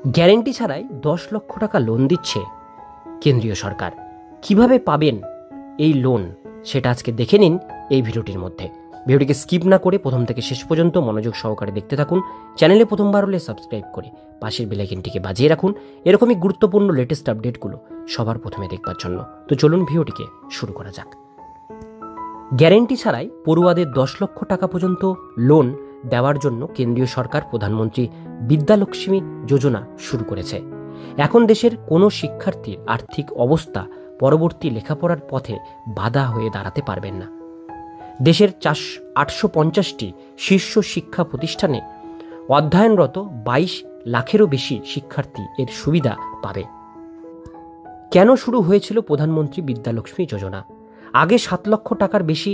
Guarantee ছাড়াই 10 লক্ষ টাকা লোন দিচ্ছে কেন্দ্রীয় সরকার। কিভাবে পাবেন এই লোন সেটা আজকে দেখে নিন এই ভিডিওটির মধ্যে। ভিডিওটিকে স্কিপ না করে প্রথম থেকে শেষ পর্যন্ত মনোযোগ সহকারে দেখতে থাকুন। চ্যানেলে প্রথমবার হলে সাবস্ক্রাইব করে পাশের বেল আইকনটিকে বাজিয়ে রাখুন এরকমই গুরুত্বপূর্ণ লেটেস্ট আপডেটগুলো সবার প্রথমে দেখবার জন্য। তো চলুন ভিডিওটিকে শুরু করা যাক। গ্যারেন্টি ছাড়াই পড়ুয়াদের 10 লক্ষ টাকা পর্যন্ত লোন দেওয়ার জন্য কেন্দ্রীয় সরকার প্রধানমন্ত্রী বিদ্যালক্ষ্মী যোজনা শুরু করেছে। এখন দেশের কোনো শিক্ষার্থীর আর্থিক অবস্থা পরবর্তী লেখাপড়ার পথে বাধা হয়ে দাঁড়াতে পারবেন না। দেশের 850টি শীর্ষ শিক্ষা প্রতিষ্ঠানে অধ্যয়নরত 22 লাখেরও বেশি শিক্ষার্থী এর সুবিধা পাবে। কেন শুরু হয়েছিল প্রধানমন্ত্রী বিদ্যালক্ষ্মী যোজনা? আগে 7 লক্ষ টাকার বেশি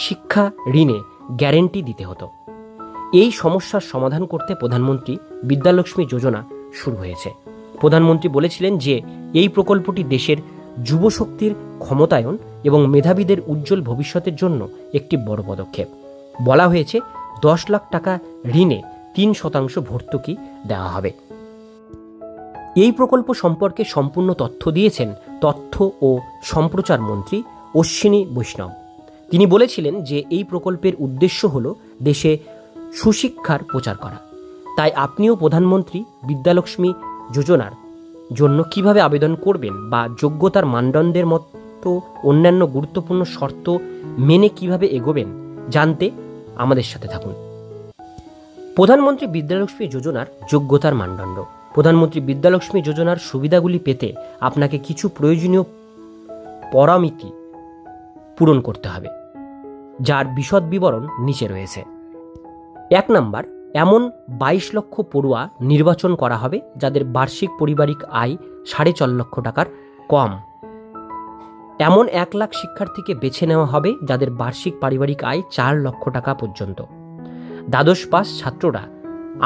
শিক্ষা ঋণে গ্যারেন্টি দিতে হতো। এই সমস্যার সমাধান করতে প্রধানমন্ত্রী বিদ্যালক্ষ্মী যোজনা শুরু হয়েছে। প্রধানমন্ত্রী বলেছিলেন যে এই প্রকল্পটি দেশের যুবশক্তির ক্ষমতায়ন এবং মেধাবীদের উজ্জ্বল ভবিষ্যতের জন্য একটি বড় পদক্ষেপ। বলা হয়েছে 10 লাখ টাকা ঋণে 3% ভর্তুকি দেওয়া হবে। এই প্রকল্প সম্পর্কে সম্পূর্ণ তথ্য দিয়েছেন তথ্য ও সম্প্রচার মন্ত্রী অশ্বিনী বৈষ্ণব। তিনি বলেছিলেন যে এই প্রকল্পের উদ্দেশ্য হল দেশে সুশিক্ষার প্রচার করা। তাই আপনিও প্রধানমন্ত্রী বিদ্যালক্ষ্মী যোজনার জন্য কিভাবে আবেদন করবেন বা যোগ্যতার মানদণ্ডের মতো অন্যান্য গুরুত্বপূর্ণ শর্ত মেনে কিভাবে এগোবেন জানতে আমাদের সাথে থাকুন। প্রধানমন্ত্রী বিদ্যালক্ষ্মী যোজনার যোগ্যতার মানদণ্ড। প্রধানমন্ত্রী বিদ্যালক্ষ্মী যোজনার সুবিধাগুলি পেতে আপনাকে কিছু প্রয়োজনীয় পরামিতি পূরণ করতে হবে, যার বিশদ বিবরণ নিচে রয়েছে। 1 নাম্বার, এমন 22 লক্ষ পড়ুয়া নির্বাচন করা হবে যাদের বার্ষিক পারিবারিক আয় 4.5 লক্ষ টাকার কম। এমন 1 লাখ শিক্ষার্থীকে বেছে নেওয়া হবে যাদের বার্ষিক পারিবারিক আয় 4 লক্ষ টাকা পর্যন্ত। দ্বাদশ পাস ছাত্ররা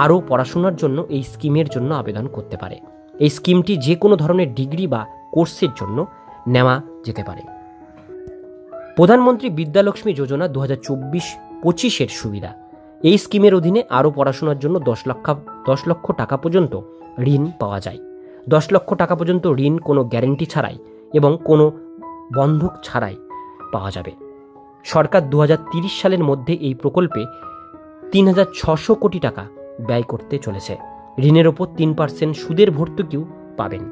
আরও পড়াশোনার জন্য এই স্কিমের জন্য আবেদন করতে পারে। এই স্কিমটি যে কোনো ধরনের ডিগ্রি বা কোর্সের জন্য নেওয়া যেতে পারে। প্রধানমন্ত্রী বিদ্যালক্ষ্মী যোজনা 2024-25 সুবিধা। এই স্কিমের অধীনে আরও পড়াশোনার জন্য 10 লক্ষ টাকা পর্যন্ত ঋণ পাওয়া যায়। 10 লক্ষ টাকা পর্যন্ত ঋণ কোনো গ্যারেন্টি ছাড়াই এবং কোনো বন্ধক ছাড়াই পাওয়া যাবে। সরকার 2030 সালের মধ্যে এই প্রকল্পে 3600 কোটি টাকা ব্যয় করতে চলেছে। ঋণের ওপর 3% সুদের ভর্তুকিও পাবেন।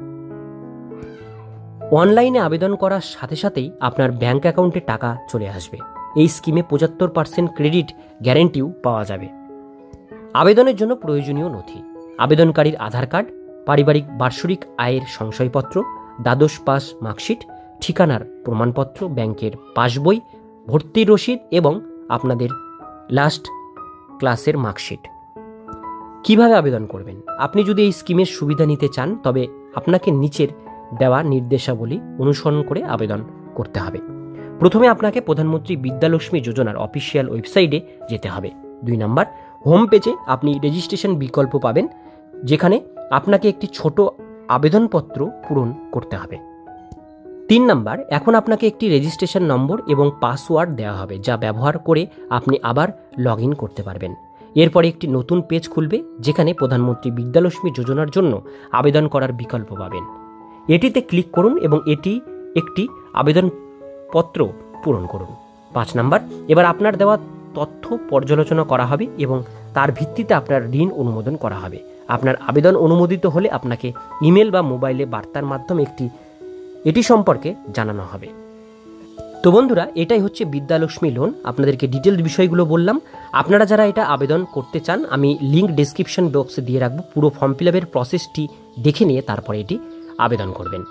অনলাইনে আবেদন করার সাথে সাথেই আপনার ব্যাংক অ্যাকাউন্টে টাকা চলে আসবে। এই স্কিমে 75% ক্রেডিট গ্যারেন্টিও পাওয়া যাবে। আবেদনের জন্য প্রয়োজনীয় নথি: আবেদনকারীর আধার কার্ড, পারিবারিক বার্ষিক আয়ের সংশয়পত্র, দ্বাদশ পাস মার্কশিট, ঠিকানার প্রমাণপত্র, ব্যাংকের পাসবই, ভর্তির রসিদ এবং আপনাদের লাস্ট ক্লাসের মার্কশিট। কিভাবে আবেদন করবেন? আপনি যদি এই স্কিমের সুবিধা নিতে চান তবে আপনাকে নিচের দেওয়া নির্দেশাবলী অনুসরণ করে আবেদন করতে হবে। প্রথমে আপনাকে প্রধানমন্ত্রী বিদ্যালক্ষ্মী যোজনার অফিসিয়াল ওয়েবসাইটে যেতে হবে। 2 নাম্বার, হোম পেজে আপনি রেজিস্ট্রেশন বিকল্প পাবেন, যেখানে আপনাকে একটি ছোট আবেদনপত্র পূরণ করতে হবে। 3 নাম্বার, এখন আপনাকে একটি রেজিস্ট্রেশন নম্বর এবং পাসওয়ার্ড দেওয়া হবে, যা ব্যবহার করে আপনি আবার লগ ইন করতে পারবেন। এরপরে একটি নতুন পেজ খুলবে, যেখানে প্রধানমন্ত্রী বিদ্যালক্ষ্মী যোজনার জন্য আবেদন করার বিকল্প পাবেন। এটিতে ক্লিক করুন এবং এটি একটি আবেদনপত্র পূরণ করুন। 5 নাম্বার, এবার আপনার দেওয়া তথ্য পর্যালোচনা করা হবে এবং তার ভিত্তিতে আপনার ঋণ অনুমোদন করা হবে। আপনার আবেদন অনুমোদিত হলে আপনাকে ইমেল বা মোবাইলে বার্তার মাধ্যমে এটি সম্পর্কে জানানো হবে। তো বন্ধুরা, এটাই হচ্ছে বিদ্যালক্ষ্মী লোন। আপনাদেরকে ডিটেলস বিষয়গুলো বললাম। আপনারা যারা এটা আবেদন করতে চান, আমি লিঙ্ক ডেসক্রিপশন বক্সে দিয়ে রাখবো। পুরো ফর্ম ফিল আপের প্রসেসটি দেখে নিয়ে তারপরে এটি আবেদন করবেন।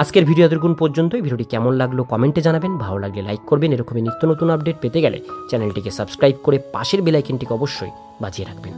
আজকের ভিডিও এতক্ষণ পর্যন্তই। ভিডিওটি কেমন লাগলো কমেন্টে জানাবেন। ভালো লাগলে লাইক করবেন। এরকমই নিত্য নতুন আপডেট পেতে গেলে চ্যানেলটিকে সাবস্ক্রাইব করে পাশের বেল আইকনটিকে অবশ্যই বাজিয়ে রাখবেন।